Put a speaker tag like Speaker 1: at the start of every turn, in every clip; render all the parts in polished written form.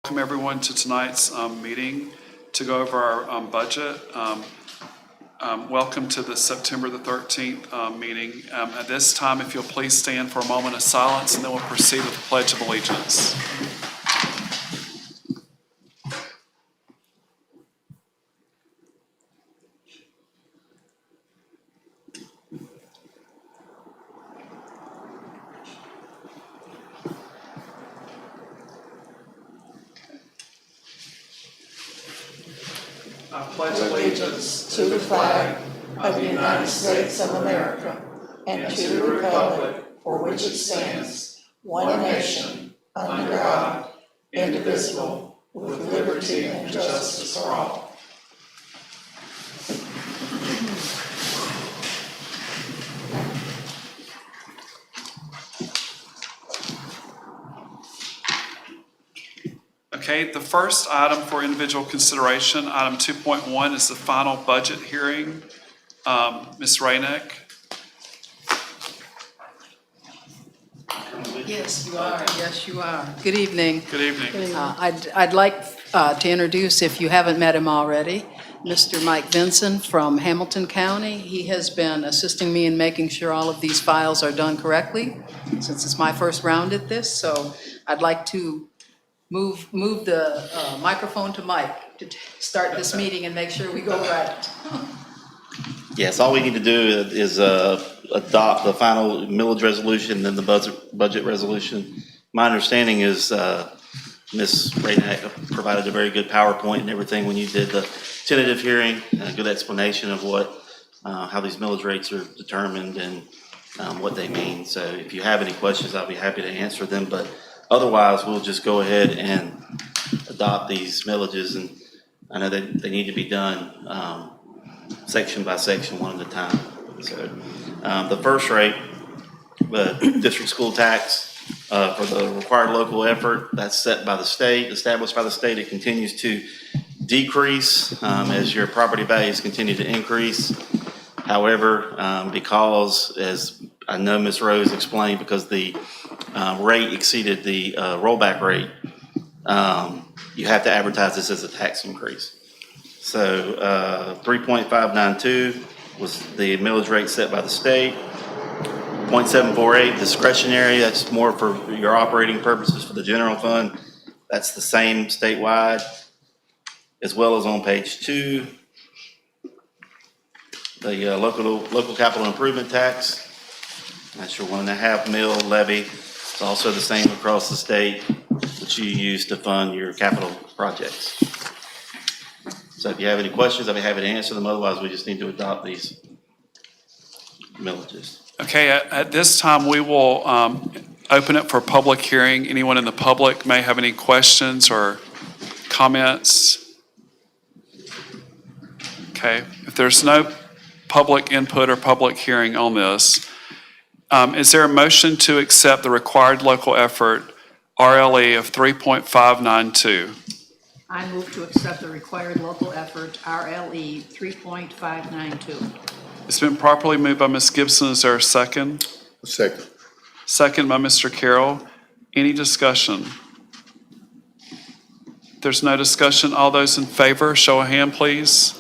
Speaker 1: Welcome everyone to tonight's meeting to go over our budget. Welcome to the September the 13th meeting. At this time, if you'll please stand for a moment of silence, and then we'll proceed with the Pledge of Allegiance. I pledge allegiance
Speaker 2: to the flag of the United States of America and to the republic for which it stands, one nation, under God, indivisible, with liberty and justice for all.
Speaker 1: Okay, the first item for individual consideration, item 2.1, is the final budget hearing. Ms. Rainick.
Speaker 3: Yes, you are. Yes, you are. Good evening.
Speaker 1: Good evening.
Speaker 3: I'd like to introduce, if you haven't met him already, Mr. Mike Vinson from Hamilton County. He has been assisting me in making sure all of these files are done correctly, since it's my first round at this. So I'd like to move the microphone to Mike to start this meeting and make sure we go right.
Speaker 4: Yes, all we need to do is adopt the final millage resolution and the budget resolution. My understanding is Ms. Rainick provided a very good PowerPoint and everything when you did the tentative hearing, a good explanation of how these millage rates are determined and what they mean. So if you have any questions, I'll be happy to answer them. But otherwise, we'll just go ahead and adopt these millages, and I know that they need to be done section by section, one at a time. So the first rate, the district school tax for the required local effort, that's set by the state, established by the state. It continues to decrease as your property values continue to increase. However, because, as I know Ms. Rose explained, because the rate exceeded the rollback rate, you have to advertise this as a tax increase. So 3.592 was the millage rate set by the state. 0.748 discretionary, that's more for your operating purposes for the general fund. That's the same statewide, as well as on page 2. The local capital improvement tax, that's your 1.5 mil levy. It's also the same across the state, which you use to fund your capital projects. So if you have any questions, I'll be happy to answer them. Otherwise, we just need to adopt these millages.
Speaker 1: Okay, at this time, we will open it for public hearing. Anyone in the public may have any questions or comments. Okay, if there's no public input or public hearing on this, is there a motion to accept the required local effort RLE of 3.592?
Speaker 2: I move to accept the required local effort, RLE 3.592.
Speaker 1: It's been properly moved by Ms. Gibson. Is there a second?
Speaker 5: Second.
Speaker 1: Second by Mr. Carroll. Any discussion? If there's no discussion, all those in favor, show a hand, please.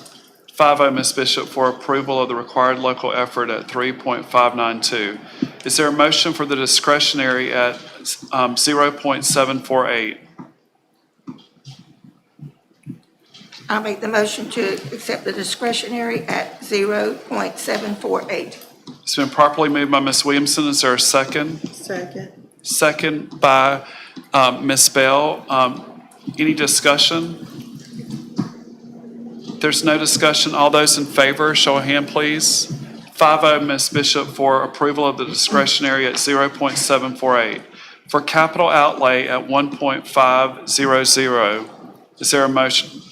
Speaker 1: 5-0, Ms. Bishop, for approval of the required local effort at 3.592. Is there a motion for the discretionary at 0.748?
Speaker 6: I'll make the motion to accept the discretionary at 0.748.
Speaker 1: It's been properly moved by Ms. Williamson. Is there a second?
Speaker 6: Second.
Speaker 1: Second by Ms. Bell. Any discussion? If there's no discussion, all those in favor, show a hand, please. 5-0, Ms. Bishop, for approval of the discretionary at 0.748. For capital outlay at 1.500, is there a motion?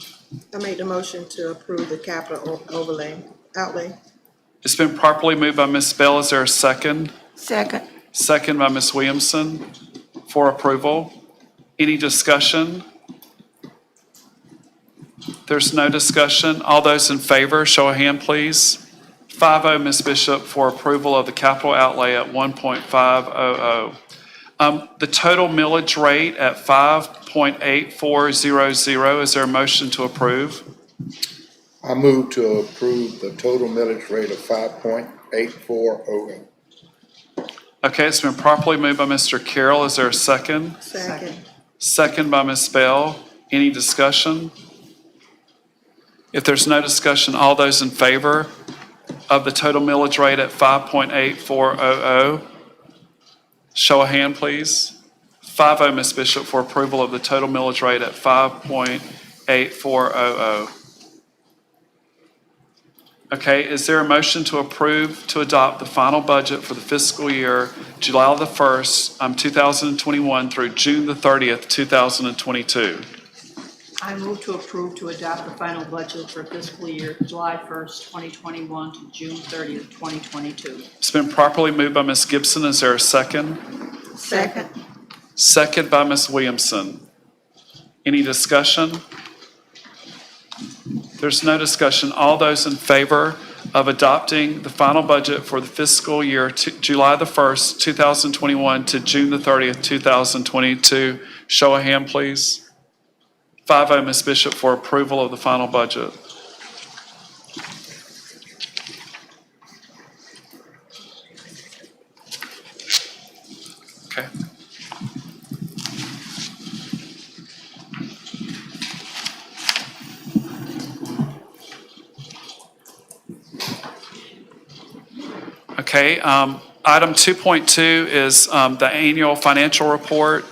Speaker 7: I made the motion to approve the capital outlay.
Speaker 1: It's been properly moved by Ms. Bell. Is there a second?
Speaker 6: Second.
Speaker 1: Second by Ms. Williamson for approval. Any discussion? There's no discussion. All those in favor, show a hand, please. 5-0, Ms. Bishop, for approval of the capital outlay at 1.500. The total millage rate at 5.8400, is there a motion to approve?
Speaker 5: I move to approve the total millage rate of 5.8400.
Speaker 1: Okay, it's been properly moved by Mr. Carroll. Is there a second?
Speaker 7: Second.
Speaker 1: Second by Ms. Bell. Any discussion? If there's no discussion, all those in favor of the total millage rate at 5.8400, show of hand, please. 5-0, Ms. Bishop, for approval of the total millage rate at 5.8400. Okay, is there a motion to approve to adopt the final budget for the fiscal year July the 1st, 2021 through June the 30th, 2022?
Speaker 8: I move to approve to adopt the final budget for fiscal year July 1st, 2021 to June 30th, 2022.
Speaker 1: It's been properly moved by Ms. Gibson. Is there a second?
Speaker 6: Second.
Speaker 1: Second by Ms. Williamson. Any discussion? There's no discussion. All those in favor of adopting the final budget for the fiscal year July the 1st, 2021 to June the 30th, 2022, show of hand, please. 5-0, Ms. Bishop, for approval of the final budget. Okay. Okay, item 2.2 is the annual financial report.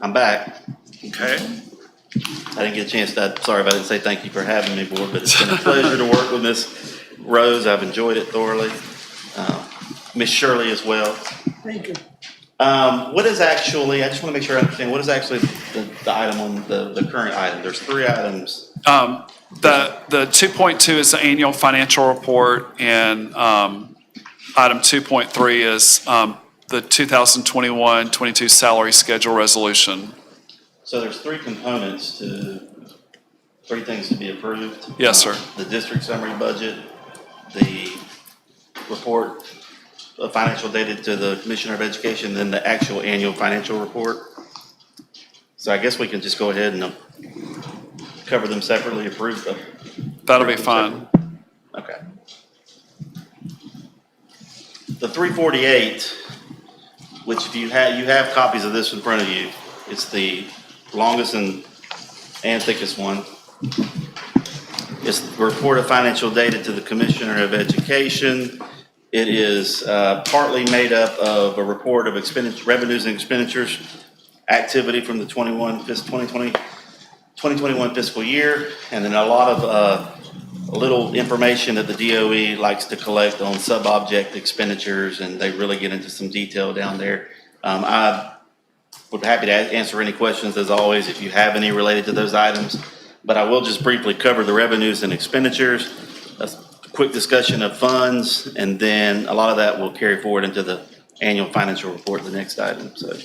Speaker 4: I'm back.
Speaker 1: Okay.
Speaker 4: I didn't get a chance to, sorry if I didn't say thank you for having me, board, but it's been a pleasure to work with Ms. Rose. I've enjoyed it thoroughly. Ms. Shirley as well.
Speaker 7: Thank you.
Speaker 4: What is actually, I just want to make sure I understand, what is actually the item on the current item? There's 3 items.
Speaker 1: The 2.2 is the annual financial report, and item 2.3 is the 2021-22 salary schedule resolution.
Speaker 4: So there's 3 components to, 3 things to be approved.
Speaker 1: Yes, sir.
Speaker 4: The district summary budget, the report of financial data to the Commissioner of Education, then the actual annual financial report. So I guess we can just go ahead and cover them separately, approve them.
Speaker 1: That'll be fine.
Speaker 4: Okay. The 348, which if you have copies of this in front of you, it's the longest and thickest one. It's the report of financial data to the Commissioner of Education. It is partly made up of a report of revenues and expenditures activity from the 2021 fiscal year, and then a lot of little information that the DOE likes to collect on sub-object expenditures, and they really get into some detail down there. I would be happy to answer any questions as always if you have any related to those items, but I will just briefly cover the revenues and expenditures, a quick discussion of funds, and then a lot of that will carry forward into the annual financial report, the next item. So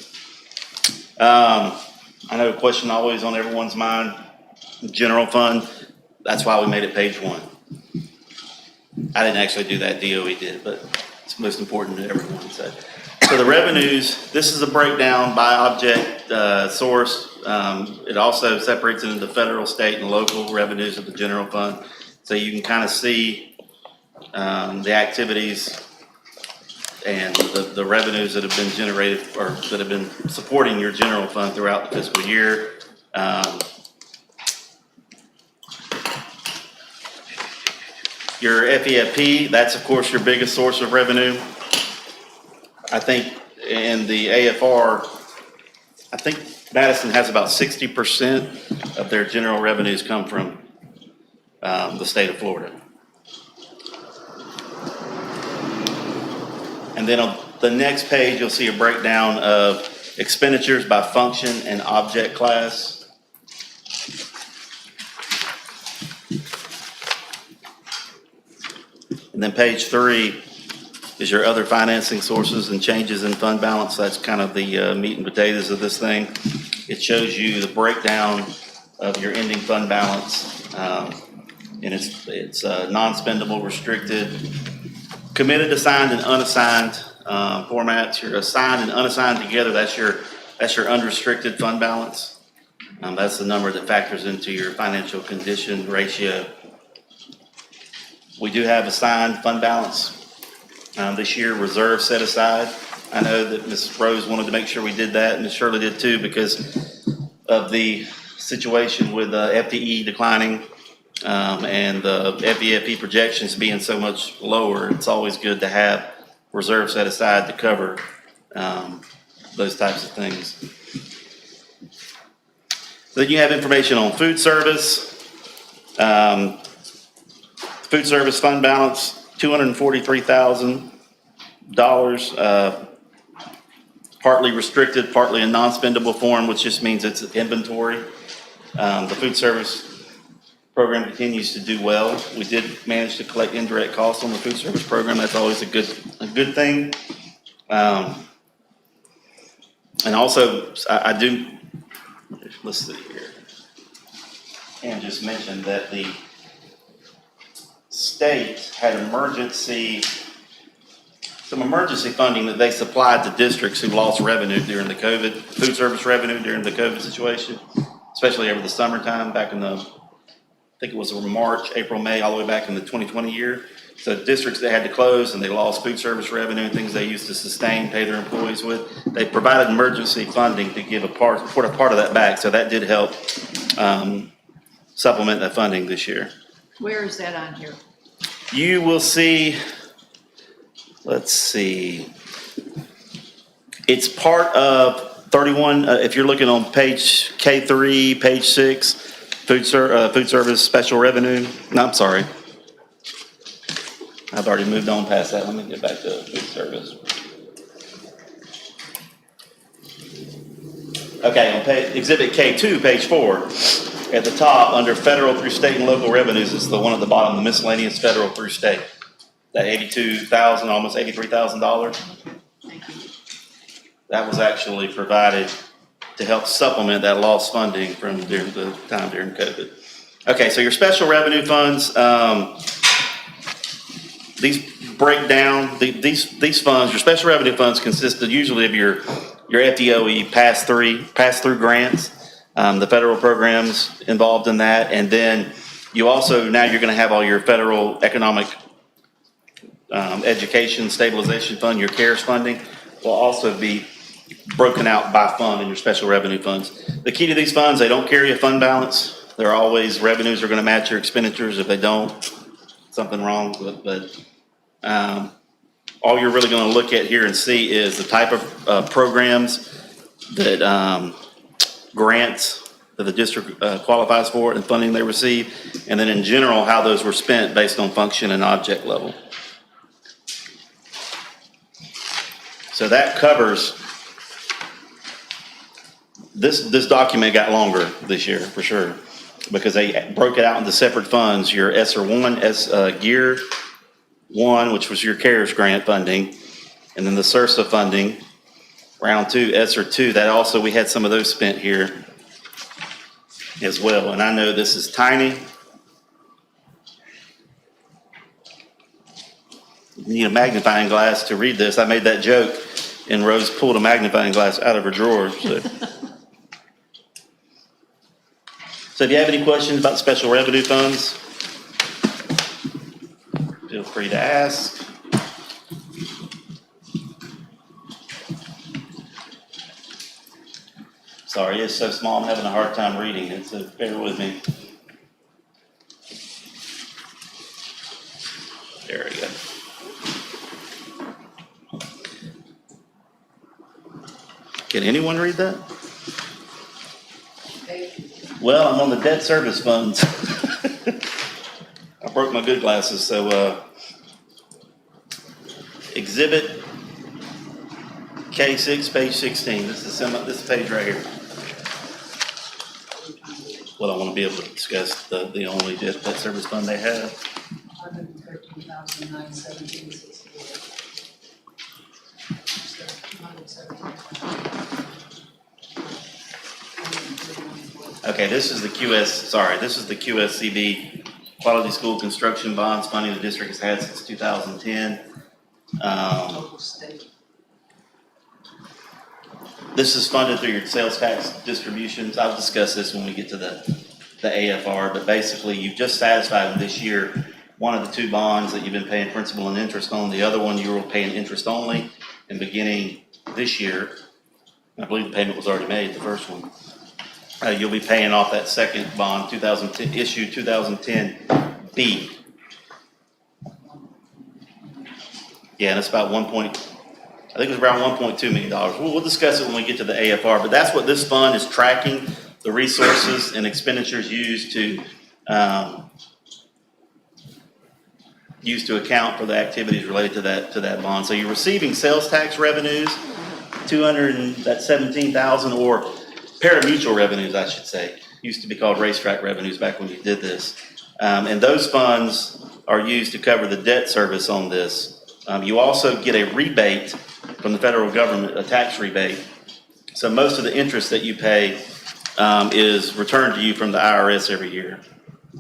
Speaker 4: I know a question always on everyone's mind, general fund. That's why we made it page 1. I didn't actually do that, DOE did, but it's most important to everyone. So the revenues, this is a breakdown by object source. It also separates it into federal, state, and local revenues of the general fund. So you can kind of see the activities and the revenues that have been generated or that have been supporting your general fund throughout the fiscal year. Your FEFP, that's of course your biggest source of revenue. I think in the AFR, I think Madison has about 60% of their general revenues come from the state of Florida. And then on the next page, you'll see a breakdown of expenditures by function and object class. And then page 3 is your other financing sources and changes in fund balance. That's kind of the meat and potatoes of this thing. It shows you the breakdown of your ending fund balance. And it's non-spendable, restricted, committed, assigned, and unassigned formats. Your assigned and unassigned together, that's your unrestricted fund balance. That's the number that factors into your financial condition ratio. We do have assigned fund balance this year, reserve set aside. I know that Ms. Rose wanted to make sure we did that, and Ms. Shirley did too, because of the situation with FTE declining and the FEFE projections being so much lower. It's always good to have reserve set aside to cover those types of things. Then you have information on food service. Food service fund balance, $243,000, partly restricted, partly in non-spendable form, which just means it's inventory. The food service program continues to do well. We did manage to collect indirect costs on the food service program. That's always a good thing. And also, I do, let's see here. And just mentioned that the state had some emergency funding that they supplied to districts who lost revenue during the COVID, food service revenue during the COVID situation, especially over the summertime back in I think it was March, April, May, all the way back in the 2020 year. So districts that had to close and they lost food service revenue and things they used to sustain, pay their employees with, they provided emergency funding to give put a part of that back. So that did help supplement that funding this year.
Speaker 8: Where is that on here?
Speaker 4: You will see, let's see, it's part of 31, if you're looking on page K3, page 6, food service special revenue. No, I'm sorry. I've already moved on past that. Let me get back to food service. Okay, on exhibit K2, page 4. At the top, under federal through state and local revenues, it's the one at the bottom, the miscellaneous federal through state. That $82,000, almost $83,000.
Speaker 8: Thank you.
Speaker 4: That was actually provided to help supplement that lost funding from during the time during COVID. Okay, so your special revenue funds, these break down, these funds, your special revenue funds consist of usually of your FDOE pass-through grants. The federal programs involved in that, and then you also, now you're going to have all your federal economic education stabilization fund, your CARES funding will also be broken out by fund in your special revenue funds. The key to these funds, they don't carry a fund balance. They're always, revenues are going to match your expenditures. If they don't, something wrong. But all you're really going to look at here and see is the type of programs that grants that the district qualifies for and funding they receive, and then in general, how those were spent based on function and object level. So that covers, this document got longer this year for sure, because they broke it out into separate funds, your ESSER 1, Gear 1, which was your CARES grant funding, and then the SRSA funding, round 2, ESSER 2, that also, we had some of those spent here as well. And I know this is tiny. You need a magnifying glass to read this. I made that joke, and Rose pulled a magnifying glass out of her drawer. So if you have any questions about special revenue funds, feel free to ask. Sorry, it's so small, I'm having a hard time reading it, so bear with me. There we go. Can anyone read that? Well, I'm on the debt service funds. I broke my good glasses, so exhibit K6, page 16. This is page right here. What I want to be able to discuss the only debt service fund they have. Okay, this is the QSCB Quality School Construction Bonds funding the district has had since 2010. This is funded through your sales tax distributions. I'll discuss this when we get to the AFR, but basically you've just satisfied this year one of the two bonds that you've been paying principal and interest on. The other one you were paying interest only, and beginning this year, I believe the payment was already made, the first one. You'll be paying off that second bond, 2010, issue 2010B. Yeah, and it's about I think it was around $1.2 million. We'll discuss it when we get to the AFR, but that's what this fund is tracking, the resources and expenditures used to account for the activities related to that bond. So you're receiving sales tax revenues, $17,000, or parimutuel revenues, I should say. Used to be called racetrack revenues back when you did this. And those funds are used to cover the debt service on this. You also get a rebate from the federal government, a tax rebate. So most of the interest that you pay is returned to you from the IRS every year.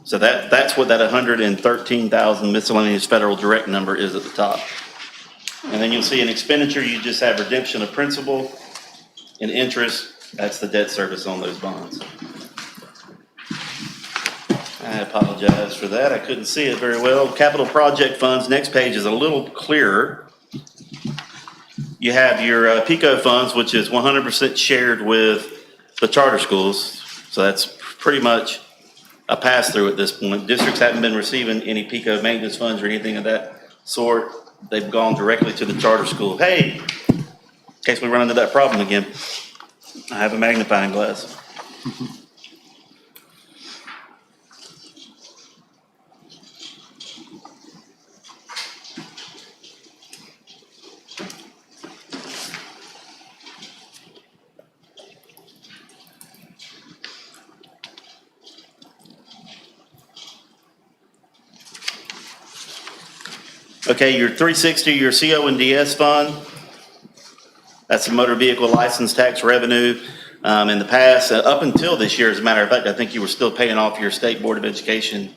Speaker 4: So that's what that 113,000 miscellaneous federal direct number is at the top. And then you'll see an expenditure, you just have redemption of principal and interest. That's the debt service on those bonds. I apologize for that. I couldn't see it very well. Capital project funds, next page is a little clearer. You have your PICO funds, which is 100% shared with the charter schools. So that's pretty much a pass-through at this point. Districts haven't been receiving any PICO maintenance funds or anything of that sort. They've gone directly to the charter school. Hey, in case we run into that problem again, I have a magnifying glass. Okay, your 360, your CO and DS fund, that's the motor vehicle license tax revenue. In the past, up until this year, as a matter of fact, I think you were still paying off your State Board of Education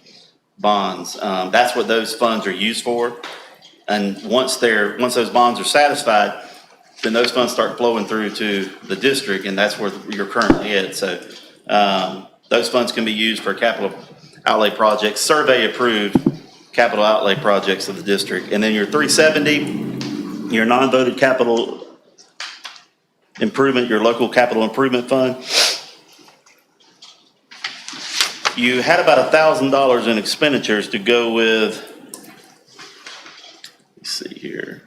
Speaker 4: bonds. That's what those funds are used for. And once those bonds are satisfied, then those funds start flowing through to the district, and that's where you're currently at. So those funds can be used for capital outlay projects, survey approved capital outlay projects of the district. And then your 370, your non-voted capital improvement, your local capital improvement fund. You had about $1,000 in expenditures to go with, let's see here,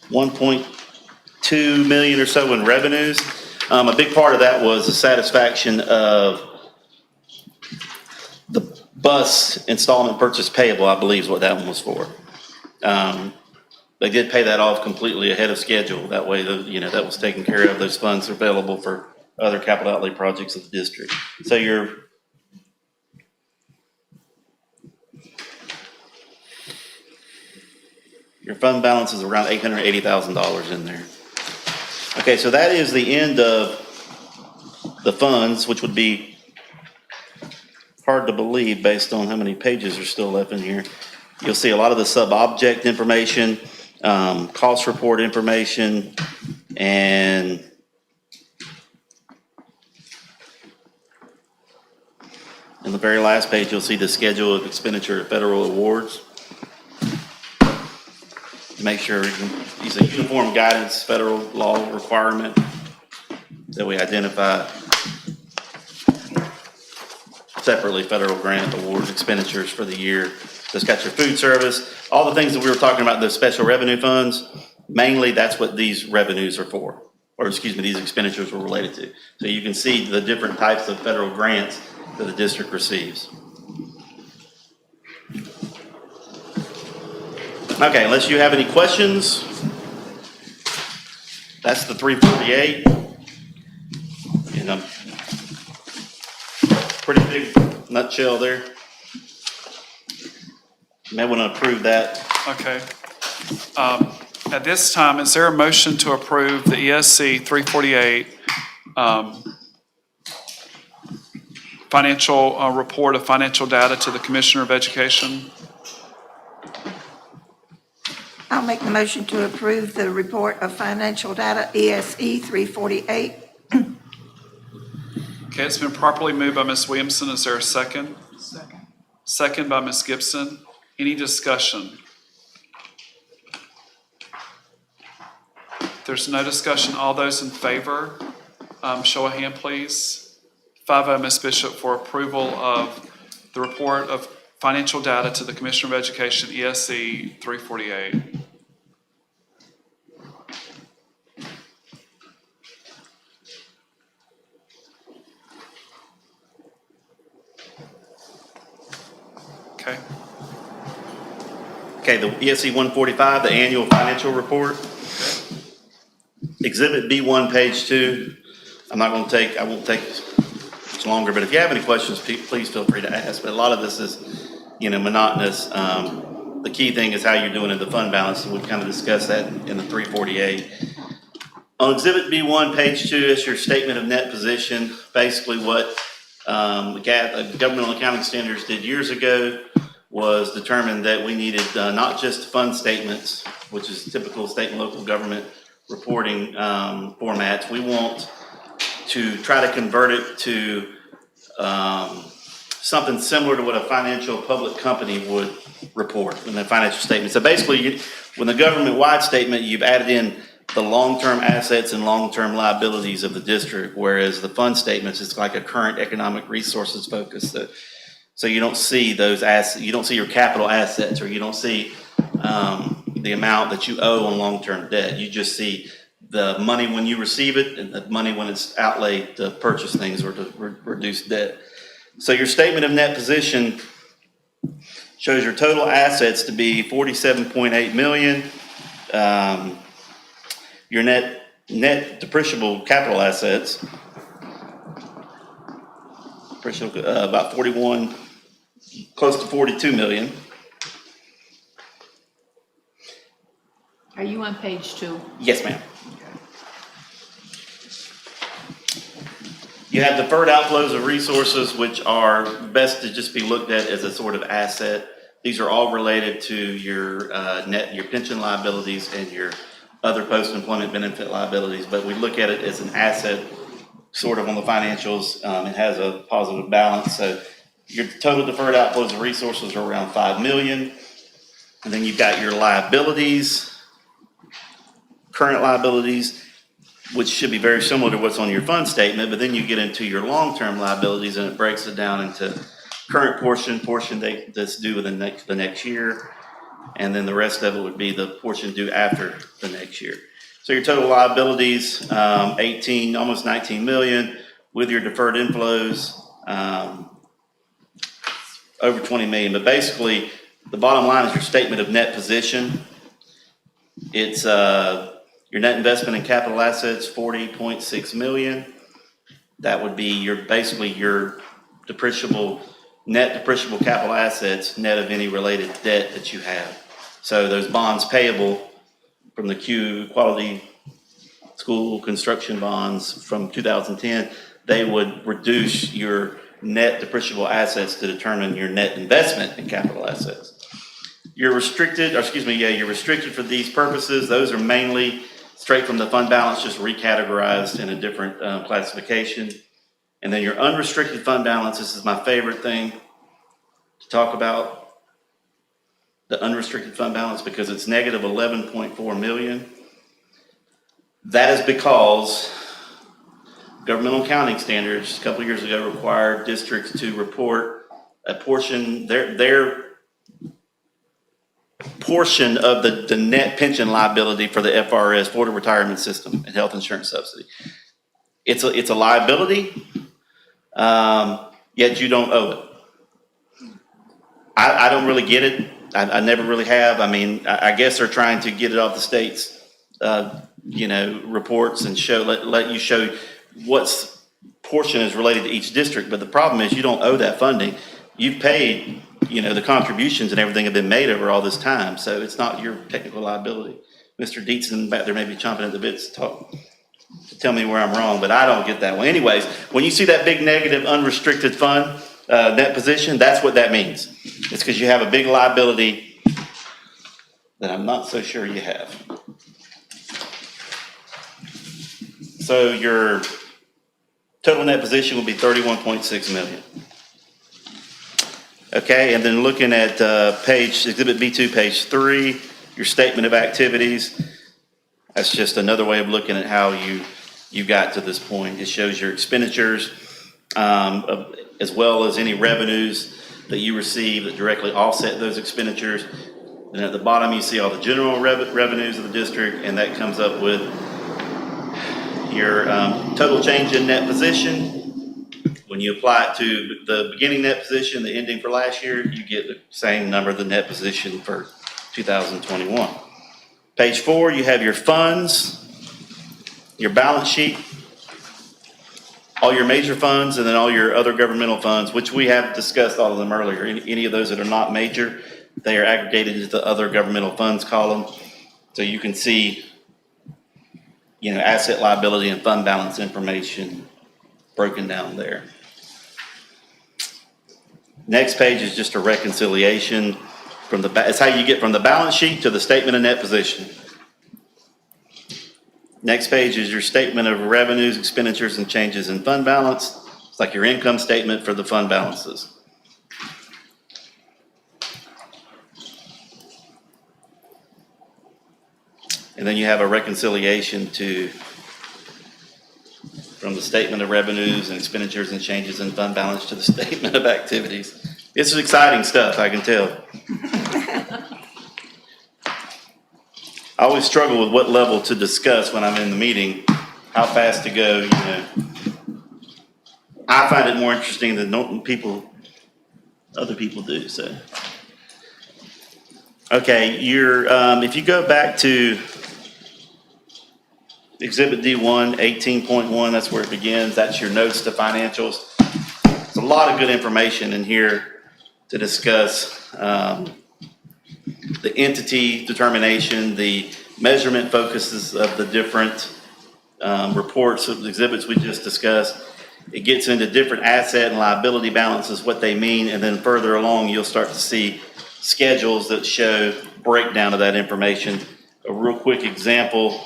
Speaker 4: 1.2 million or so in revenues. A big part of that was the satisfaction of the bus installment purchase payable, I believe is what that one was for. They did pay that off completely ahead of schedule. That way, that was taken care of. Those funds are available for other capital outlay projects of the district. So your fund balance is around $880,000 in there. Okay, so that is the end of the funds, which would be hard to believe based on how many pages are still left in here. You'll see a lot of the sub-object information, cost report information, and in the very last page, you'll see the schedule of expenditure of federal awards. Make sure it's a uniform guidance federal law requirement that we identify separately federal grant awards expenditures for the year. So it's got your food service, all the things that we were talking about, the special revenue funds, mainly that's what these revenues are for, or excuse me, these expenditures were related to. So you can see the different types of federal grants that the district receives. Okay, unless you have any questions, that's the 348. And pretty big nutshell there. You may want to approve that.
Speaker 1: Okay. At this time, is there a motion to approve the ESC 348 financial report of financial data to the Commissioner of Education.
Speaker 6: I'll make the motion to approve the report of financial data, ESE 348.
Speaker 1: Okay, it's been properly moved by Ms. Williamson. Is there a second?
Speaker 8: Second.
Speaker 1: Second by Ms. Gibson. Any discussion? If there's no discussion, all those in favor, show a hand, please. 5-0, Ms. Bishop, for approval of the report of financial data to the Commissioner of Education, ESE 348. Okay.
Speaker 4: Okay, the ESC 145, the annual financial report. Exhibit B1, page 2. I won't take much longer, but if you have any questions, please feel free to ask. But a lot of this is, monotonous. The key thing is how you're doing in the fund balance, and we've kind of discussed that in the 348. On Exhibit B1, page 2, it's your statement of net position. Basically what governmental accounting standards did years ago was determine that we needed not just fund statements, which is typical state and local government reporting formats. We want to try to convert it to something similar to what a financial public company would report in their financial statement. So basically, when the government-wide statement, you've added in the long-term assets and long-term liabilities of the district, whereas the fund statements, it's like a current economic resources focus. So you don't see those assets, you don't see your capital assets, or you don't see the amount that you owe on long-term debt. You just see the money when you receive it and the money when it's outlaid to purchase things or to reduce debt. So your statement of net position shows your total assets to be $47.8 million. Your net depreciable capital assets, about 41, close to 42 million.
Speaker 8: Are you on page 2?
Speaker 4: Yes, ma'am. You have deferred outflows of resources, which are best to just be looked at as a sort of asset. These are all related to your your pension liabilities and your other post-employment benefit liabilities, but we look at it as an asset sort of on the financials. It has a positive balance. So your total deferred outflows of resources are around 5 million. And then you've got your liabilities, current liabilities, which should be very similar to what's on your fund statement, but then you get into your long-term liabilities and it breaks it down into current portion that's due within the next year, and then the rest of it would be the portion due after the next year. So your total liabilities, 18, almost 19 million, with your deferred inflows, over 20 million. But basically, the bottom line is your statement of net position. It's your net investment in capital assets, 40.6 million. That would be basically your net depreciable capital assets, net of any related debt that you have. So those bonds payable from the Q Quality School construction bonds from 2010, they would reduce your net depreciable assets to determine your net investment in capital assets. You're restricted for these purposes. Those are mainly straight from the fund balance, just recategorized in a different classification. And then your unrestricted fund balance, this is my favorite thing to talk about, the unrestricted fund balance, because it's negative 11.4 million. That is because governmental accounting standards a couple of years ago required districts to report a portion, their portion of the net pension liability for the FRS, Florida Retirement System and Health Insurance Subsidy. It's a liability, yet you don't owe it. I don't really get it. I never really have. I mean, I guess they're trying to get it off the state's, reports and let you show what's portion is related to each district. But the problem is you don't owe that funding. You've paid, the contributions and everything have been made over all this time. So it's not your technical liability. Mr. Dietzen back there may be chomping at the bits to talk. tell me where I'm wrong, but I don't get that one. Anyways, when you see that big negative unrestricted fund, net position, that's what that means. It's because you have a big liability that I'm not so sure you have. So your total net position will be 31.6 million. Okay, and then looking at Exhibit B2, page 3, your statement of activities. That's just another way of looking at how you got to this point. It shows your expenditures, as well as any revenues that you receive that directly offset those expenditures. And at the bottom, you see all the general revenues of the district, and that comes up with your total change in net position. When you apply it to the beginning net position, the ending for last year, you get the same number, the net position for 2021. Page 4, you have your funds, your balance sheet, all your major funds, and then all your other governmental funds, which we have discussed all of them earlier. Any of those that are not major, they are aggregated into the other governmental funds column. So you can see, asset, liability, and fund balance information broken down there. Next page is just a reconciliation from it's how you get from the balance sheet to the statement of net position. Next page is your statement of revenues, expenditures, and changes in fund balance. It's like your income statement for the fund balances. And then you have a reconciliation from the statement of revenues and expenditures and changes in fund balance to the statement of activities. It's exciting stuff, I can tell. I always struggle with what level to discuss when I'm in the meeting, how fast to go, I find it more interesting than other people do, so. Okay, if you go back to Exhibit D1, 18.1, that's where it begins. That's your notes to financials. There's a lot of good information in here to discuss the entity determination, the measurement focuses of the different reports of the exhibits we just discussed. It gets into different asset and liability balances, what they mean, and then further along, you'll start to see schedules that show breakdown of that information. A real quick example.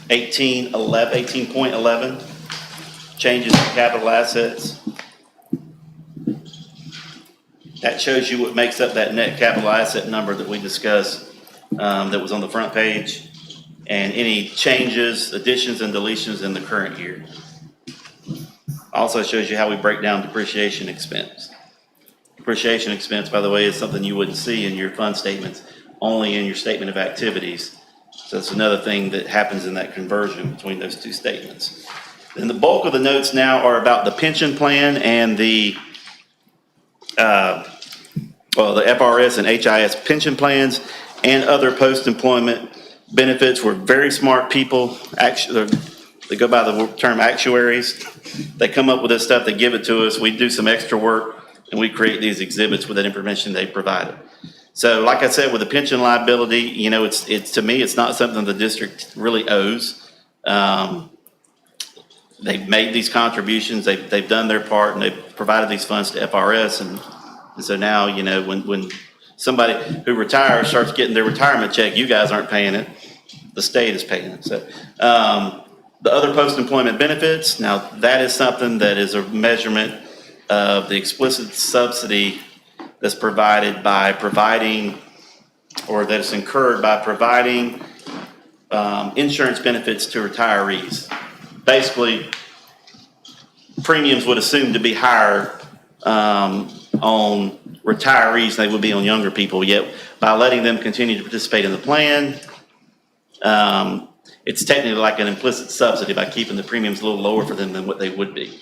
Speaker 4: 18.11, changes in capital assets. That shows you what makes up that net capital asset number that we discussed, that was on the front page, and any changes, additions, and deletions in the current year. Also shows you how we break down depreciation expense. Depreciation expense, by the way, is something you wouldn't see in your fund statements, only in your statement of activities. So that's another thing that happens in that conversion between those two statements. And the bulk of the notes now are about the pension plan and the FRS and HIS pension plans and other post-employment benefits. We're very smart people. Actually, they go by the term actuaries. They come up with this stuff, they give it to us. We do some extra work and we create these exhibits with that information they provided. So like I said, with the pension liability, it's to me, it's not something the district really owes. They've made these contributions, they've done their part, and they've provided these funds to FRS. And so now, when somebody who retires starts getting their retirement check, you guys aren't paying it, the state is paying it. So the other post-employment benefits, now that is something that is a measurement of the explicit subsidy that's provided by providing, or that is incurred by providing insurance benefits to retirees. Basically, premiums would assume to be higher on retirees than they would be on younger people, yet by letting them continue to participate in the plan, it's technically like an implicit subsidy by keeping the premiums a little lower for them than what they would be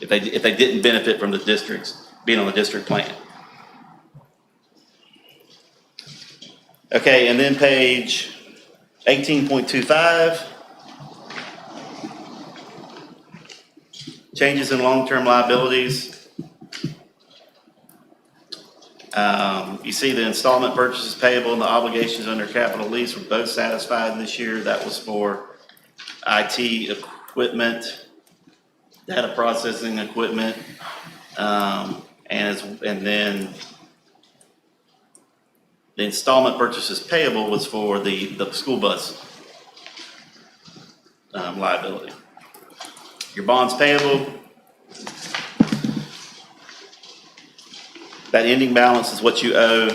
Speaker 4: if they didn't benefit from the districts being on the district plan. Okay, and then page 18.25. Changes in long-term liabilities. You see the installment purchases payable and the obligations under capital lease were both satisfied this year. That was for IT equipment, data processing equipment, and then the installment purchases payable was for the school bus liability. Your bonds payable, that ending balance is what you owe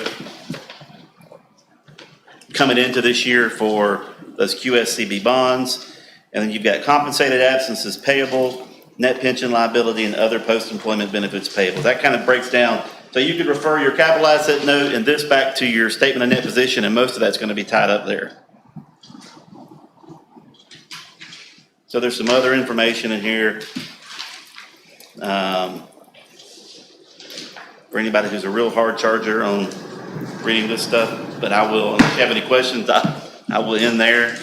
Speaker 4: coming into this year for those QSCB bonds. And then you've got compensated absences payable, net pension liability, and other post-employment benefits payable. That kind of breaks down. So you could refer your capital asset note and this back to your statement of net position, and most of that's going to be tied up there. So there's some other information in here. For anybody who's a real hard charger on reading this stuff, but I will, if you have any questions, I will end there.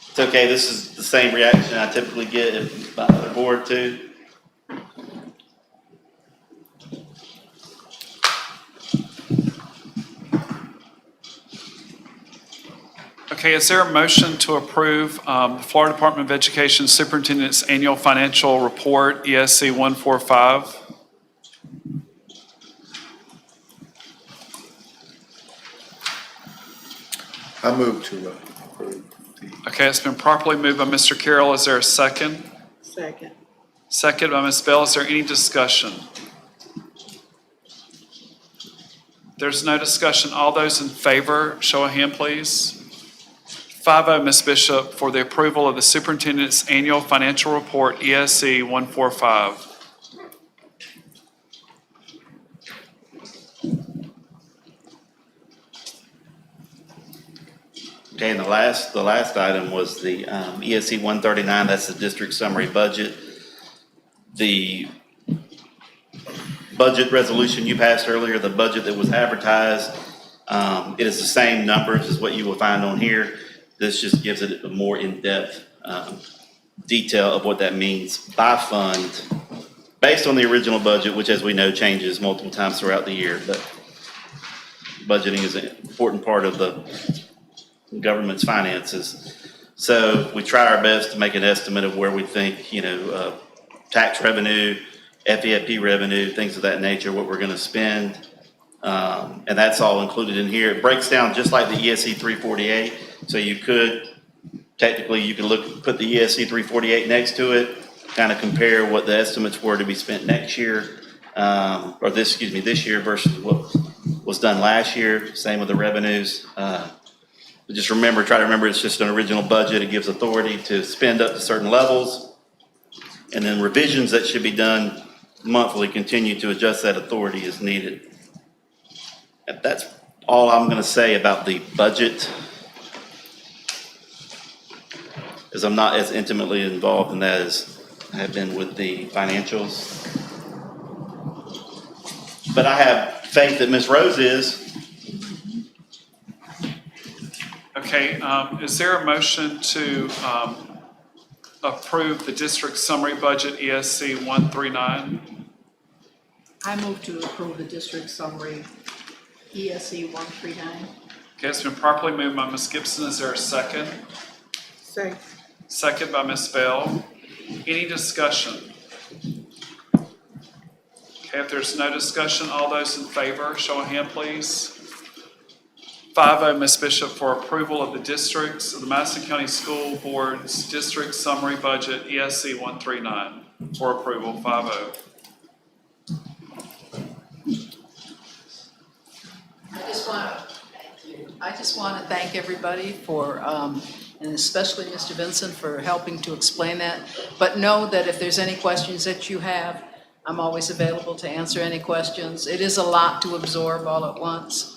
Speaker 4: It's okay, this is the same reaction I typically get by the board too.
Speaker 1: Okay, is there a motion to approve the Florida Department of Education Superintendent's Annual Financial Report, ESC 145?
Speaker 5: I move to approve the,
Speaker 1: Okay, it's been properly moved by Mr. Carroll. Is there a second?
Speaker 7: Second.
Speaker 1: Second by Ms. Bell. Is there any discussion? There's no discussion. All those in favor, show a hand, please. 5-0, Ms. Bishop, for the approval of the Superintendent's Annual Financial Report, ESC 145.
Speaker 4: Okay, and the last item was the ESC 139, that's the district summary budget. The budget resolution you passed earlier, the budget that was advertised, it is the same numbers as what you will find on here. This just gives it a more in-depth detail of what that means by fund, based on the original budget, which, as we know, changes multiple times throughout the year. But budgeting is an important part of the government's finances. So we try our best to make an estimate of where we think, tax revenue, FEFP revenue, things of that nature, what we're going to spend. And that's all included in here. It breaks down just like the ESC 348. So you could, technically, you can put the ESC 348 next to it, kind of compare what the estimates were to be spent next year, this year versus what was done last year. Same with the revenues. But just try to remember, it's just an original budget. It gives authority to spend up to certain levels. And then revisions that should be done monthly continue to adjust that authority as needed. And that's all I'm going to say about the budget, as I'm not as intimately involved in that as I have been with the financials. But I have faith that Ms. Rose is.
Speaker 1: Okay, is there a motion to approve the district summary budget, ESC 139?
Speaker 8: I move to approve the district summary, ESC 139.
Speaker 1: Okay, it's been properly moved by Ms. Gibson. Is there a second?
Speaker 7: Second.
Speaker 1: Second by Ms. Bell. Any discussion? Okay, if there's no discussion, all those in favor, show a hand, please. 5-0, Ms. Bishop, for approval of the districts of the Madison County School Board's District Summary Budget, ESC 139, for approval, 5-0.
Speaker 3: I just want to thank everybody for, and especially Mr. Vincent for helping to explain that. But know that if there's any questions that you have, I'm always available to answer any questions. It is a lot to absorb all at once.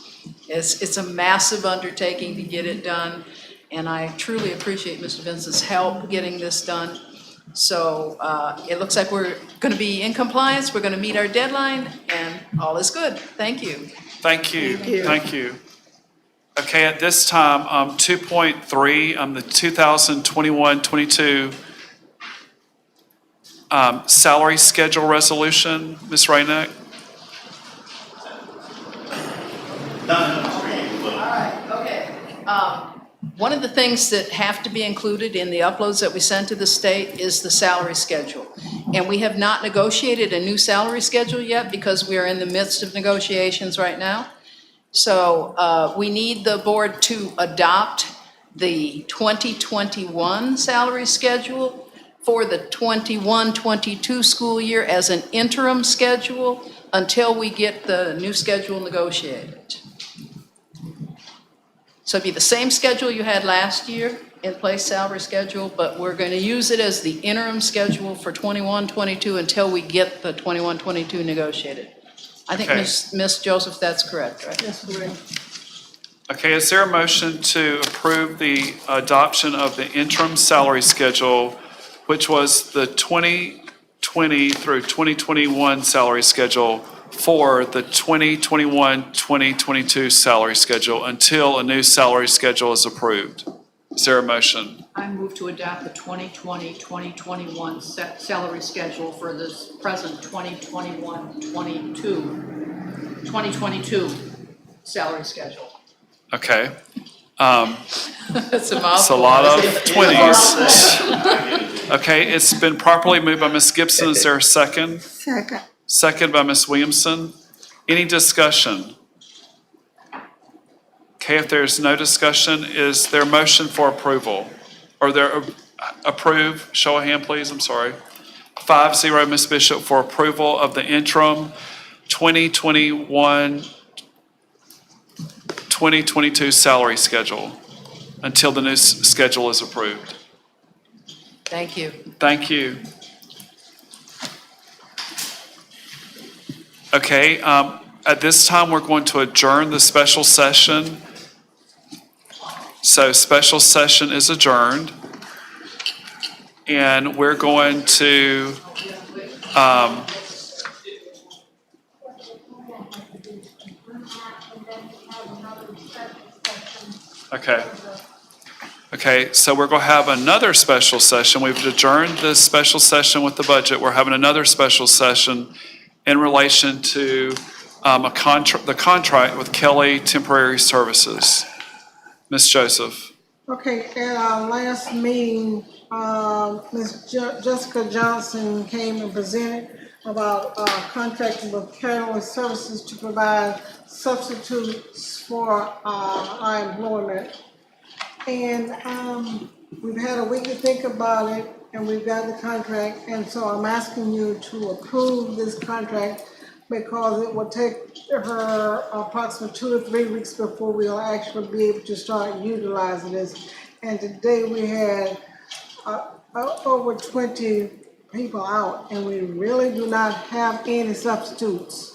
Speaker 3: It's a massive undertaking to get it done, and I truly appreciate Mr. Vincent's help getting this done. So it looks like we're going to be in compliance, we're going to meet our deadline, and all is good. Thank you.
Speaker 1: Thank you.
Speaker 7: Thank you.
Speaker 1: Thank you. Okay, at this time, 2.3, the 2021-22 salary schedule resolution, Ms. Rainick?
Speaker 3: One of the things that have to be included in the uploads that we send to the state is the salary schedule. And we have not negotiated a new salary schedule yet because we are in the midst of negotiations right now. So we need the board to adopt the 2021 salary schedule for the 21-22 school year as an interim schedule until we get the new schedule negotiated. So it'd be the same schedule you had last year, in place salary schedule, but we're going to use it as the interim schedule for 21-22 until we get the 21-22 negotiated. I think,
Speaker 1: Okay.
Speaker 3: Ms. Joseph, that's correct, right?
Speaker 7: That's correct.
Speaker 1: Okay, is there a motion to approve the adoption of the interim salary schedule, which was the 2020 through 2021 salary schedule for the 2021-2022 salary schedule until a new salary schedule is approved? Is there a motion?
Speaker 8: I move to adopt the 2020-2021 salary schedule for this present 2022 salary schedule.
Speaker 1: Okay.
Speaker 3: It's a
Speaker 1: It's a
Speaker 3: mouthful.
Speaker 1: lot of 20s. Okay, it's been properly moved by Ms. Gibson. Is there a second?
Speaker 6: Second.
Speaker 1: Second by Ms. Williamson. Any discussion? Okay, if there's no discussion, is there a motion for approval? Or there, approve, show of hand, please, I'm sorry. 5-0, Ms. Bishop, for approval of the interim 2021-2022 salary schedule until the new schedule is approved.
Speaker 3: Thank you.
Speaker 1: Thank you. Okay, at this time, we're going to adjourn the special session. So special session is adjourned. And we're going to, okay. Okay, so we're going to have another special session. We've adjourned the special session with the budget. We're having another special session in relation to the contract with Kelly Temporary Services. Ms. Joseph.
Speaker 7: Okay, at our last meeting, Ms. Jessica Johnson came and presented about contracting with Kelly Services to provide substitutes for our employment. And we've had a week to think about it, and we've got the contract, and so I'm asking you to approve this contract because it will take her approximately 2 to 3 weeks before we'll actually be able to start utilizing this. And today we had over 20 people out, and we really do not have any substitutes.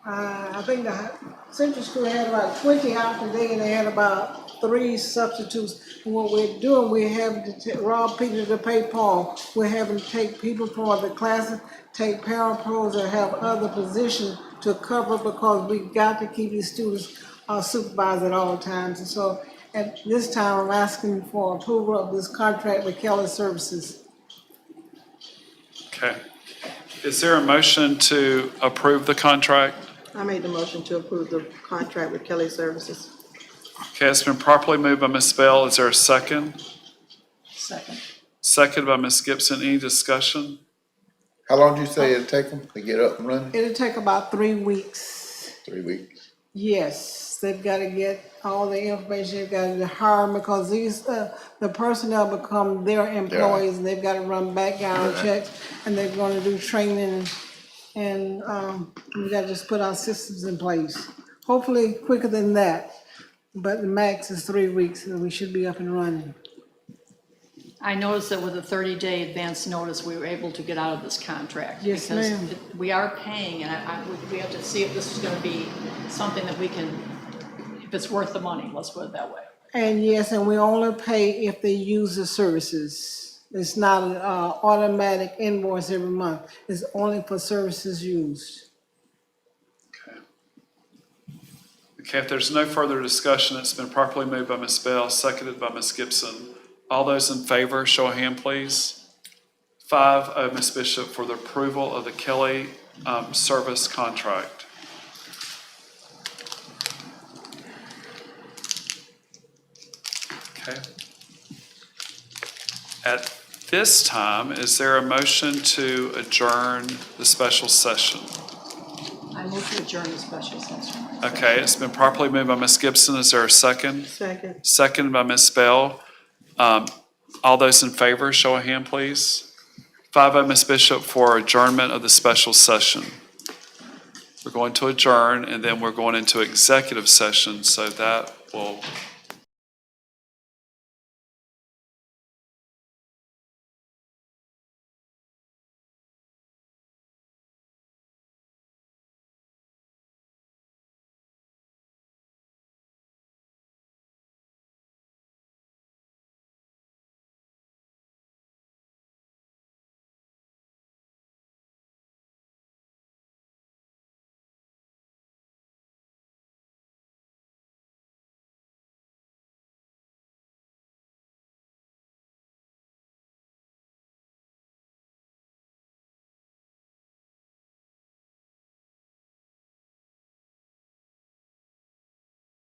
Speaker 7: I think the Central School had about 20 out today, and they had about 3 substitutes. And what we're doing, we're having to rob people to pay Paul. We're having to take people for the classes, take parapros, or have other positions to cover because we've got to keep these students supervised at all times. And so at this time, I'm asking for approval of this contract with Kelly Services.
Speaker 1: Okay. Is there a motion to approve the contract?
Speaker 7: I made the motion to approve the contract with Kelly Services.
Speaker 1: Okay, it's been properly moved by Ms. Bell. Is there a second?
Speaker 3: Second.
Speaker 1: Second by Ms. Gibson. Any discussion?
Speaker 5: How long did you say it'd take them to get up and running?
Speaker 7: It'll take about 3 weeks.
Speaker 5: 3 weeks.
Speaker 7: Yes, they've got to get all the information, they've got to hire them because these, the personnel become their employees and they've got to run background checks and they're going to do training and we got to just put our systems in place. Hopefully quicker than that, but the max is 3 weeks and we should be up and running.
Speaker 8: I noticed that with a 30-day advance notice, we were able to get out of this contract.
Speaker 7: Yes, ma'am.
Speaker 8: Because we are paying, and we have to see if this is going to be something that we can, if it's worth the money, let's put it that way.
Speaker 7: And yes, and we only pay if they use the services. It's not an automatic invoice every month. It's only for services used.
Speaker 1: Okay, if there's no further discussion, it's been properly moved by Ms. Bell, seconded by Ms. Gibson. All those in favor, show a hand, please. 5-0, Ms. Bishop, for the approval of the Kelly service contract. Okay. At this time, is there a motion to adjourn the special session?
Speaker 8: I move to adjourn the special session.
Speaker 1: Okay, it's been properly moved by Ms. Gibson. Is there a second?
Speaker 7: Second.
Speaker 1: Seconded by Ms. Bell. All those in favor, show a hand, please. 5-0, Ms. Bishop, for adjournment of the special session. We're going to adjourn, and then we're going into executive session, so that will